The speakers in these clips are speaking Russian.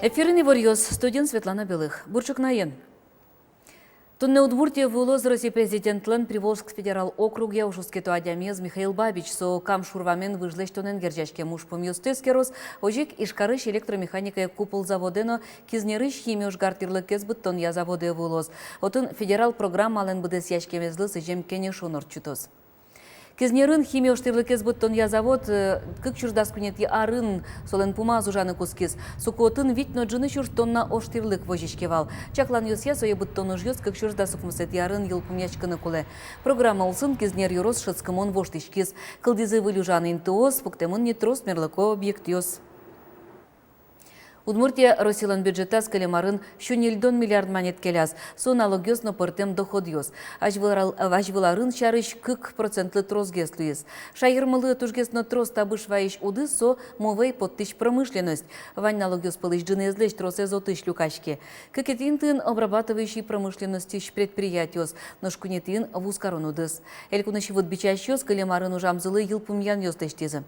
Ефірний варйоз, студент Светлана Белых. Бурчук наен. Тунне Удмуртия вулоз Россия президентлен Приволжск федерал округе ушускету адямез Михаил Бабич со кам шурвамен выжлеш тонен гержачке муж помьюстескерос, ожик ишкарыш электромеханика купол заводено кизнерыш химиош гартирлы кезбыт тон я заводе вулоз. Отын федерал программа ален будес яшке мезлы сыжем кене шонор чутос. Кизнерын химия штирлыкез буттон я завод, как чуждас кунет я арын, солен пума зужаны кускиз. Сукотын вить но джины чужтонна оштирлык вожичкевал. Чаклан юсья сое буттон ужьёс, как чуждас укмусет я арын ел пумячканы куле. Программа улсын кизнер юрос шацкамон воштичкиз. Кылдизы вылюжаны интуос, пуктемон нетрос мерлыко объектиос. Удмуртия Россилан бюджета с калемарын шунильдон миллиард монет келяс, со налогиос но портем доходиос. Ажвыларын чарыш 40% тросгес луис. Шайырмалы тужгес но трос табыш ваиш уды со мовей подтыш промышленность. Вань налогиос пылыш джинезлеш трос эзотыш люкашки. Кекетинтын обрабатывающий промышленности предприятиос, но шкунетин в ускаронудыс. Элькунаши вот бичащиос калемарын ужамзылы елпумьян ёстештизы.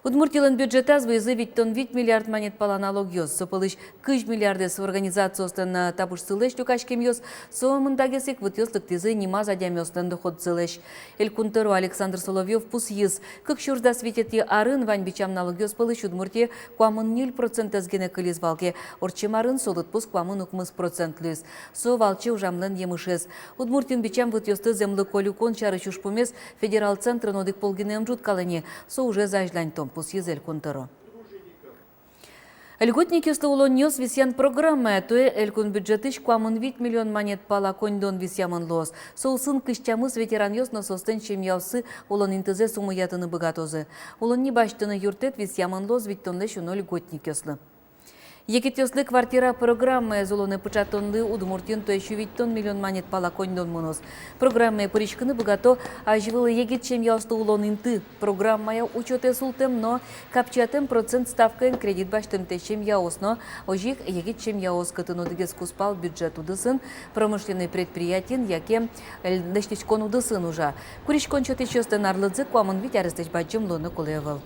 Удмуртилан бюджета заявить тон 8 миллиард монет пала налогиос, сопылыш 10 миллиардес в организациостан табуш сылеш люкашкемьос, со мындагесек вытёслык тизы нима задямёстан доход сылеш. Элькунтеру Александр Соловьев пусьез, как шурда светети арын вань бичам налогиос пылыш Удмуртия куамын 0% сгене кылиз валке, орчем арын солыт пус куамын укмыз процент лез. Со валче ужамлен емышез. Удмуртин бичам вытёсты землы колюкон чары чушпумес федерал центр нодык полгинем жут калыне, со уже зажлань том. Пусьезель контуро. Льготники стаулоньос висян программа, то элькун бюджетыш куамын 8 миллион монет пала коньдон висямын лос. Соусын кыштямыз ветераньос но состен чемьяусы улон интезе сумуятыны богатозы. Улон не баштыны юртет висямын лос виттонле шуно льготникеслы. Екетёслы квартира программы золоны пычатонлы Удмуртин то еще 8 миллион монет пала коньдон мунос. Программа поричканы богато аживылы егет чемьяусты улон инты. Программая учёте султем, но капчатем процент ставкаен кредит баштым те чемьяус, но ожих егет чемьяус катынудыгес куспал бюджет удысын промышленный предприятин, яке лештичкон удысын ужа. Куричкон чётечёстен арлыдзы куамын вить арыстыч баджым лоны кулевал.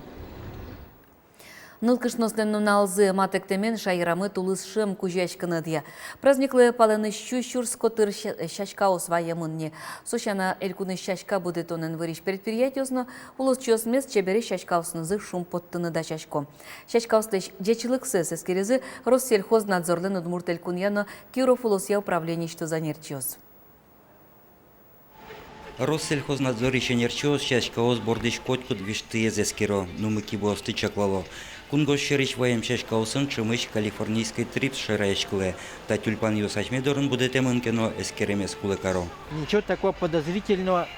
Нылкышнослен нуналзы матектемен шайрамы тулысшым кужачканы дия. Праздниклы палыны щущур скотыр щачка осваемынне. Сощана элькуны щачка будет тонен выриш предприятиосно, улус чёс мест чебери щачкаусынызы шум поттыны да щачко. Щачкаустыш дечилыксы сескерезы Россельхознадзорлен Удмурт элькуньяно Киров улусья управление что занерчёс. Россельхознадзор еще нерчёс щачкаос бордыш котькут виштые зескеро, нумыки босты чаклало. Кунгошерич воем щачкаосын чымыш калифорнийской трипс шираешкуле, та тюльпан юсачмедорын будет эмынкено эскеремес кулыкаро. Ничего такого подозрительного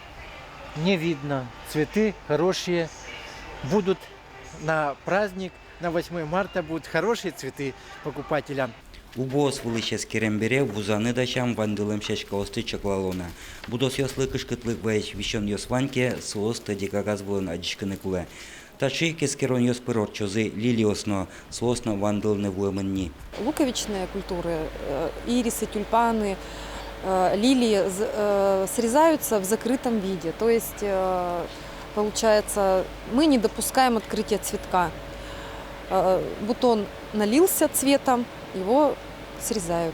не видно. Цветы хорошие. Будут на праздник, на 8 марта будут хорошие цветы покупателям. Убос вылычес керембере вузаны дачам вандылым щачкаосты чаклалона. Будос ёслы кышкытлык вэч вещен ёсваньке соос тадикагаз вылын адичканы куле. Тачи кескерон ёс пырорчозы лилиосно соосно вандылны вуэмынни. Луковичные культуры, ирисы, тюльпаны, лилии срезаются в закрытом виде. То есть, получается, мы не допускаем открытия цветка. Бутон налился цветом, его срезают.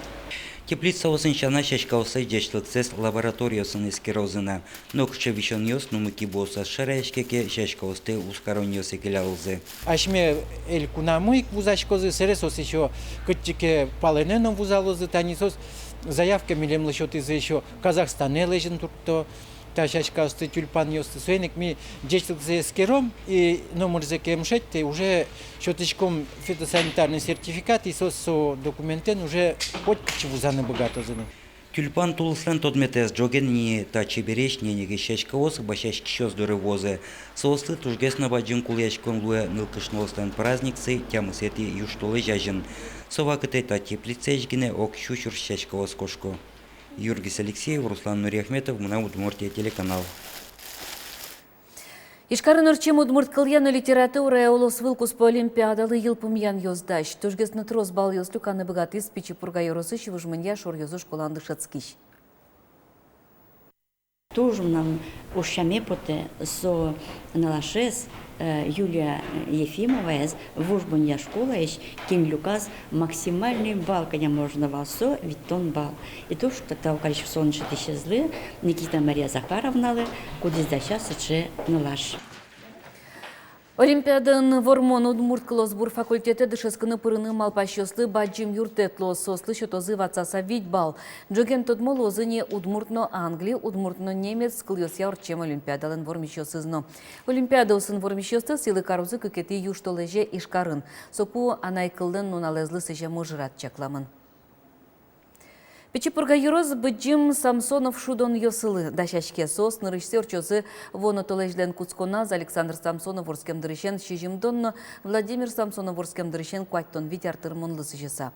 Теплица осынчана щачкаосы дечлыксес лабораториясын эскерозына. Нокча вишон ёс нумыки боса шараешкеке щачкаосты ускароньёсы келялзы. Ашме эль кунамык вузачкозы сресос еще кытчике палененом вузалозы танисос заявка милем счет из еще Казахстане лежен турто. Щачкаосты тюльпан ёсты суенек ми дечлыксы эскером и номер закемшетте уже щеточком фитосанитарный сертификат и сосо документен уже хоть вузаны богатозыны. Тюльпан тулслен тодметес джогенни та чебереш ненеге щачкаос бащачки щёс дорывозы. Соосты тужгес на баджин кулячкон луэ нылкышнослен праздниксы тямысети юштолы жажын. Совакыте та теплицечгине ок щучур щачкаос кошко. Юргис Алексеев, Руслан Нуриахметов, Муна Удмуртия, телеканал. Ишкарын орчем Удмурт кыльяны литература олос вылкус по олимпиадалы елпумьян ёздаш. Тужгесны трос бал ёслюканы богаты спичи пурга ёросы шивыжмынья шор ёзу школанды шацкиш. Тужым нам ушаме поте со налашес Юлия Ефимова вужбуня школа ким люказ максимальный балл, конечно, можно валсо, ведь тон балл. И то, что таукалич в солнечной исчезли, Никита Мария Захаровна, куда сейчас еще нулаш. Олимпиадан вормон удмурт клосбур факультеты дышесканы пырыны малпащослы баджим юртетло сослы щотозы вацаса бал. Джоген тодмол озыне удмуртно Англии, удмуртно немец клёс яурчем олимпиадалын вормищосызно. Олимпиада усын вормищосты силы карузы кыкети юштолеже ишкарын. Сопу анайкылдын нуналезлы сыжа можырат чакламын. Печипурга юроз быджим Самсонов шудон йосылы. Дашашке сос нырышсе орчозы воно толежлен Куцконаз Александр Самсонов орскем дырышен шижимдонно Владимир Самсонов орскем дырышен куаттон витяртыр монлысы жеса.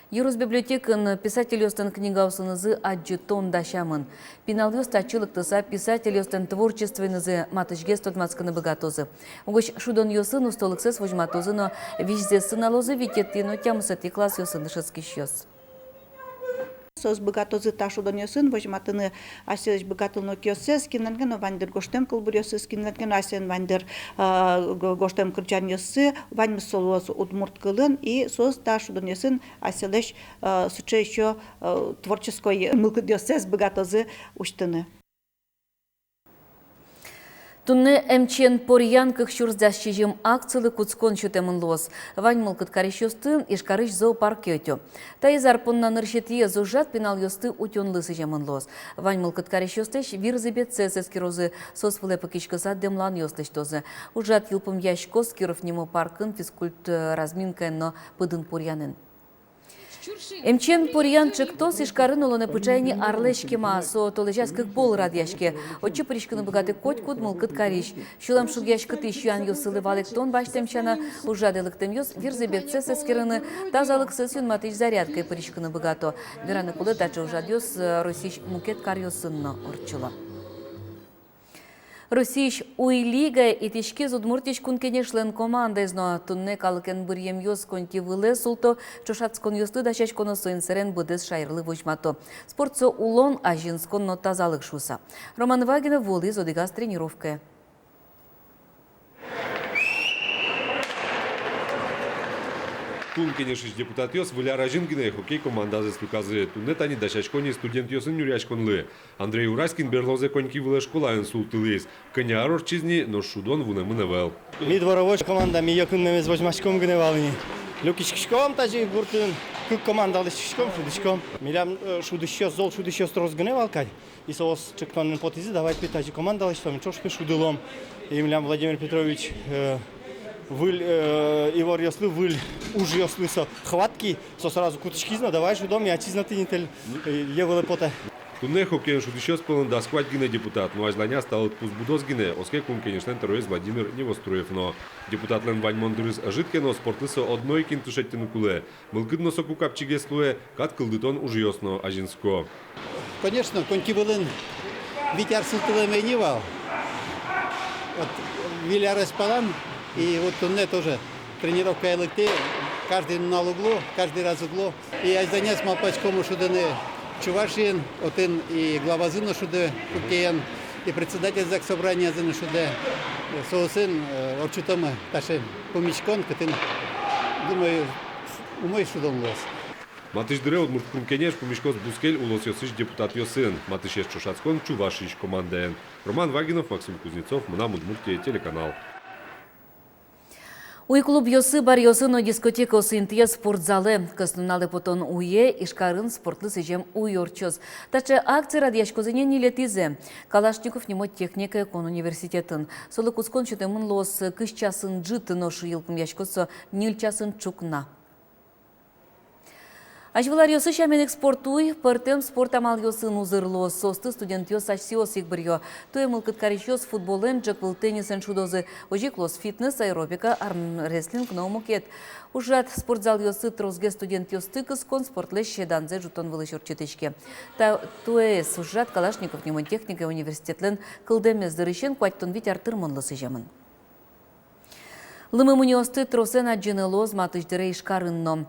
Юрос библиотекын писатель остан книга усынызы аджетон дашамын. Пинал йост ачылыктыса писатель остан творчественызы матышге стодмацканы богатозы. Угощ шудон йосын устолыксес вожматозы, но вижзе сыналозы витеттино тямысати класс йосын дышецкий щёс. Сос богатозы ташу донёсын, вожматыны асилыш богатылно кёсес, кинерген вандер гоштем кылбурёсыз, кинерген асен вандер гоштем кырчан ёсы, вань солоз удмурт кылын, и сос ташу донёсын асилыш суче еще творческой мылкыдёсес богатозы уштыны. Тунне эмчен порьян кых щурздящижим акциялы куцкон чутемын лос. Вань мылкыт карещостын ишкарыш зоопарк ётё. Таизар понна ныршетие зужат пинал ёсты утёнлы сыжемын лос. Вань мылкыт карещостыш вирзыбет цесески розы сос вылепы кичкыза демлан ёстыш тозы. Ужат юлпым яшкос киров нему паркын физкульт разминкаен, но пыдын порьянын. Эмчен порьянчик тос ишкарын олоны пычайни арлешке маасо толежас как пол радяшке. Очи пришканы богаты коть куд мылкыт кариш. Шулам шугяшкы тыш юан ёсылы валектон баштемчана ужаделыктым ёс вирзебет цесескерыны тазалык сесюн матыш зарядкой пришканы богато. Вераны кулы тачы ужад ёс росиш мукет кар ёсынно орчула. Росиш уйлига и тишки зудмуртиш кункенешлен команда изно тунне калыкен бурьем ёс конти выле султо чошацкон ёсты дашаш коносоин серен будес шайрлы вожмато. Спортсо улон а жинскон но тазалык шуса. Роман Вагина воли зодигас тренировка. Тун, конечно, депутат ёс, выля ражингина хоккей команда за спиказы. Тунне тани дашачкони студент ёсын юрячконлы. Андрей Ураскин берлозе коньки выле школаен султылыс. Коня арорчизни, но шудон вунемы невел. Ми дворовой команда, ми якын мемез возьмачком гневалыни. Люкишком тажи буртын, кык команда лишком, шудишком. Милям шудишё зол шудишё строз гневалкай. И соос чектонен потизи давай питажи команда лишком, чошпе шудылом. И милям Владимир Петрович выль Ивар яслы выль уж яслы со хватки со сразу куточки зна давай шудом я чизна ты нетель евеле пота. Тунне хоккей шудишё сполон да сквать гине депутат, но азланя стал пузбудос гине, оске кун, конечно, террорист Владимир Невостроев, но депутат Лен Вань Мондырыс ажитке, спортлысо одной кинтушеттину куле. Мылкыдно соку капчиге слуе, кат кылдытон уж ясно ажинско. Конечно, коньки вылын витяр сылтылы мейнивал. Вот Виля Распалан. И вот тунне тоже тренировка ЛКТ, каждый на углу, каждый раз в углу. И азданя с малпачком шудены Чувашин, отын и глава зына шуде Кукеян, и председатель ЗАГС собрания зына шуде соусын орчутомы таши помичкон, кытын, думаю, умой шудон лос. Матыш дыре удмурт кункенеш помишкос бускель улос ёсыш депутат ёсын. Матыш еш чушацкон Чувашич командаен. Роман Вагинов, Максим Кузнецов, Мнам Удмуртия, телеканал. Уй клуб ёсы бар ёсыно дискотека осынтия спортзалы. Кыснуналы потон уе ишкарын спортлы сыжем уйорчоз. Таче акция радиашкозыне нилетизе. Калашников немо техника кон университетін. Солы кускон чытымын лос кыш часын жыты ношы елкім яшкосо нил часын чукна. Ажвылар ёсы шаменек спортуй, пыртем спорт амал ёсын узырло, состы студент ёс ашсиос игбірьё. Туе мылкыт карещёс футболен, джеквыл теннисен шудозы, ожиклос фитнес, аэробика, армрестлинг, наумукет. Ужат спортзал ёсы трозге студент ёсты кыскон спортлеш шеданзе жутон вылыш орчетечке. Туе ужат Калашников немон техника университетлен кылдемез дырышен куаттон вит артыр монлысы жемын. Лымы муниосты тросена джинелоз матыждырей шкарынно.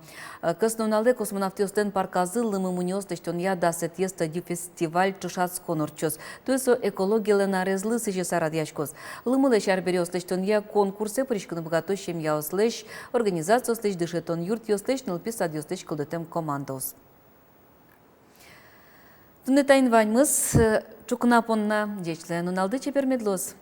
Кысновнале космонавты остен парказы лымы муниостыштон я дасет еста ди фестиваль чушац конурчос. Туесо экологиялы нарезлы сыжы сарадьячкос. Лымылы шарберёстыштон я конкурсы пришканы богатощем я ослеш, организация ослеш дышетон юрт ослеш нылписад ослеш кылдытем командос. Тунетайн ваньмыз чукнапонна дечле нуналды чепермедлос.